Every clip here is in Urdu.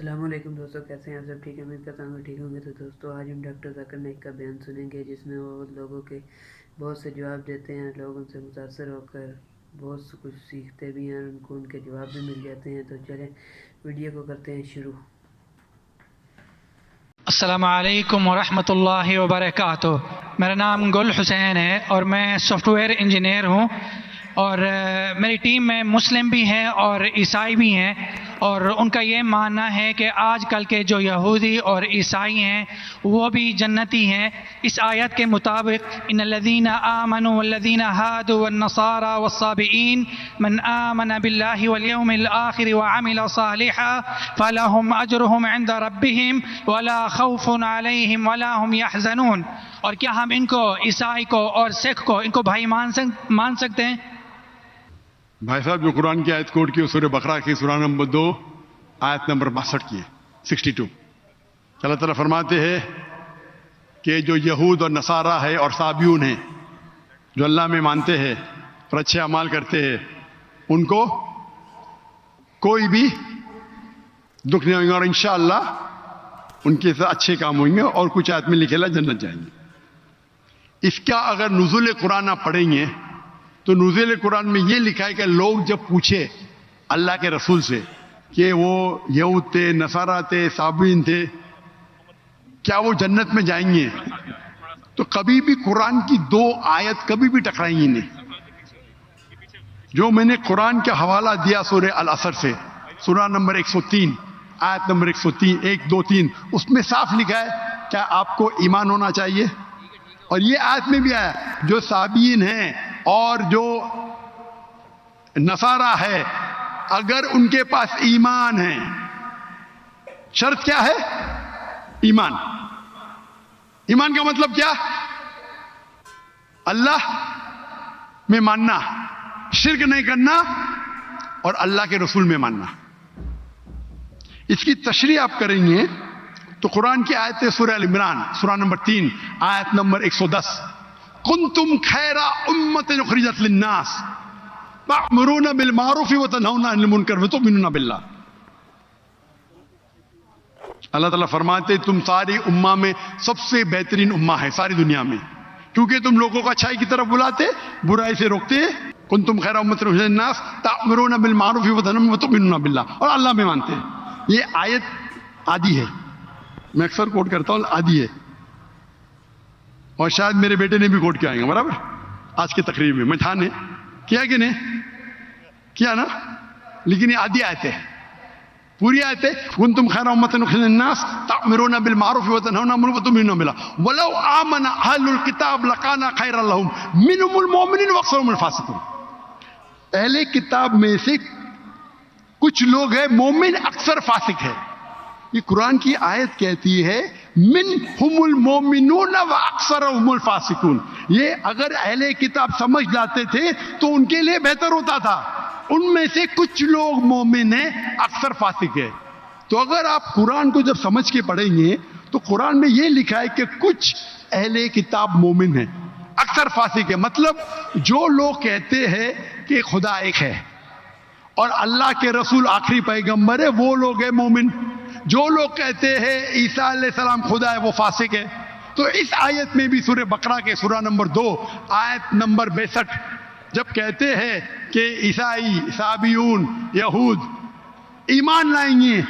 السلام علیکم دوستوں، کیسے ہیں آپ سب؟ ٹھیک ہے، امید کرتا ہوں کہ ٹھیک ہوں گے۔ تو دوستوں، آج ہم ڈاکٹر ذاکر نائک کا بیان سنیں گے، جس میں وہ لوگوں کے بہت سے جواب دیتے ہیں، لوگ ان سے متاثر ہو کر بہت سے کچھ سیکھتے بھی ہیں، ان کو ان کے جواب بھی مل جاتے ہیں۔ تو چلیں ویڈیو کو کرتے ہیں شروع۔ السلام علیکم ورحمۃ اللہ وبرکاتہ۔ میرا نام گل حسین ہے اور میں سافٹ ویئر انجینئر ہوں، اور میری ٹیم میں مسلم بھی ہیں اور عیسائی بھی ہیں، اور ان کا یہ ماننا ہے کہ آج کل کے جو یہودی اور عیسائی ہیں وہ بھی جنتی ہیں۔ اس آیت کے مطابق ان الذین آمنوا والذین ہادوا والنصارى والصابئین من آمن باللہ والیوم الآخر وعمل صالحا فلہم اجرہم عند ربہم ولا خوف علیہم ولا هم یحزنون۔ اور کیا ہم ان کو، عیسائی کو اور سکھ کو، ان کو بھائی مان سکتے ہیں؟ بھائی صاحب، جو قرآن کی آیت کوٹ کی سورہ بقرہ کی سورہ نمبر 2 آیت نمبر 62 کی ہے، 62۔ اللہ تعالیٰ فرماتے ہیں کہ جو یہود اور نصارہ ہے اور صابیون ہیں، جو اللہ میں مانتے ہیں اور اچھے اعمال کرتے ہیں، ان کو کوئی بھی دکھ نہیں ہوگا، اور انشاءاللہ ان کے ساتھ اچھے کام ہوئیں گے، اور کچھ آیت میں لکھے لا جنت جائیں گے۔ اس کا اگر نزول قرآن آپ پڑھیں گے تو نزول قرآن میں یہ لکھا ہے کہ لوگ جب پوچھے اللہ کے رسول سے کہ وہ یہود تھے، نصارہ تھے، صابین تھے، کیا وہ جنت میں جائیں گے، تو کبھی بھی قرآن کی 2 آیت کبھی بھی ٹکرائیں گی نہیں۔ جو میں نے قرآن کا حوالہ دیا سورہ العصر سے، سورہ نمبر 103 آیت نمبر 103 1 2 3، اس میں صاف لکھا ہے کیا آپ کو ایمان ہونا چاہیے، اور یہ آیت میں بھی آیا جو صابین ہیں اور جو نصارہ ہے، اگر ان کے پاس ایمان ہے، شرط کیا ہے؟ ایمان۔ ایمان کا مطلب کیا؟ اللہ میں ماننا، شرک نہیں کرنا، اور اللہ کے رسول میں ماننا۔ اس کی تشریح آپ کریں گے تو قرآن کی آیت سورہ ال عمران سورہ نمبر 3 آیت نمبر 110، کنتم خیر امۃ اخرجت للناس تأمرون بالمعروف وتنہون عن المنکر وتؤمنون باللہ۔ اللہ تعالیٰ فرماتے تم ساری امہ میں سب سے بہترین امہ ہے ساری دنیا میں، کیونکہ تم لوگوں کو اچھائی کی طرف بلاتے، برائی سے روکتے۔ کنتم خیر امۃ اخرجت للناس تأمرون بالمعروف وتؤمنون باللہ، اور اللہ میں مانتے۔ یہ آیت آدھی ہے، میں اکثر کوٹ کرتا ہوں، آدھی ہے، اور شاید میرے بیٹے نے بھی کوٹ کیا آئیں گے برابر آج کی تقریر میں تھا نے کیا کہ نہیں کیا نا، لیکن یہ آدھی آیت ہے، پوری آیت ہے کنتم خیر امۃ اخرجت للناس تأمرون بالمعروف وتنہون عن المنکر وتؤمنون باللہ ولو آمن اہل الکتاب لکان خیرا لہم منہم المؤمنون واکثرہم الفاسقون۔ اہل کتاب میں سے کچھ لوگ ہیں مومن، اکثر فاسق ہے۔ یہ قرآن کی آیت کہتی ہے منہم المؤمنون واکثرہم الفاسقون۔ یہ اگر اہل کتاب سمجھ جاتے تھے تو ان کے لیے بہتر ہوتا تھا، ان میں سے کچھ لوگ مومن ہیں، اکثر فاسق ہے۔ تو اگر آپ قرآن کو جب سمجھ کے پڑھیں گے تو قرآن میں یہ لکھا ہے کہ کچھ اہل کتاب مومن ہیں، اکثر فاسق ہے، مطلب جو لوگ کہتے ہیں کہ خدا ایک ہے اور اللہ کے رسول آخری پیغمبر ہے، وہ لوگ ہیں مومن۔ جو لوگ کہتے ہیں عیسیٰ علیہ السلام خدا ہے، وہ فاسق ہے۔ تو اس آیت میں بھی سورہ بقرہ کے سورہ نمبر 2 آیت نمبر 62 جب کہتے ہیں کہ عیسائی، صابیون، یہود ایمان لائیں گے،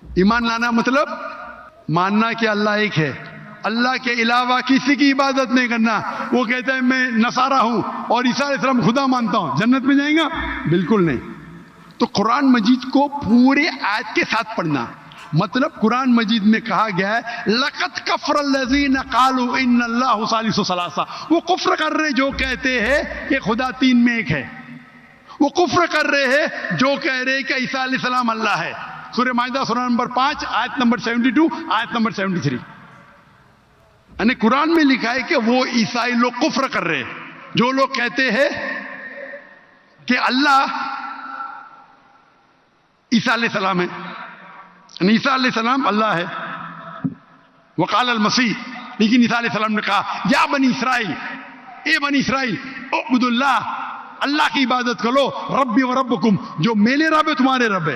ایمان لانا مطلب ماننا کہ اللہ ایک ہے، اللہ کے علاوہ کسی کی عبادت نہیں کرنا۔ وہ کہتا ہے میں نصارہ ہوں اور عیسیٰ علیہ السلام خدا مانتا ہوں، جنت میں جائیں گا؟ بالکل نہیں۔ تو قرآن مجید کو پورے آیت کے ساتھ پڑھنا، مطلب قرآن مجید میں کہا گیا ہے لقد کفر الذین قالوا ان اللہ ثالث ثلاثہ، وہ کفر کر رہے جو کہتے ہیں کہ خدا 3 میں ایک ہے، وہ کفر کر رہے ہیں جو کہہ رہے کہ عیسیٰ علیہ السلام اللہ ہے۔ سورہ مائدہ سورہ نمبر 5 آیت نمبر 72 آیت نمبر 73۔ یعنی قرآن میں لکھا ہے کہ وہ عیسائی لوگ کفر کر رہے ہیں جو لوگ کہتے ہیں کہ اللہ عیسیٰ علیہ السلام ہے، یعنی عیسیٰ علیہ السلام اللہ ہے۔ وقال المسیح، لیکن عیسیٰ علیہ السلام نے کہا یا بنی اسرائیل، اے بنی اسرائیل اعبدوا اللہ، اللہ کی عبادت کرو، ربی و ربکم، جو میرے رب ہے تمہارے رب ہے۔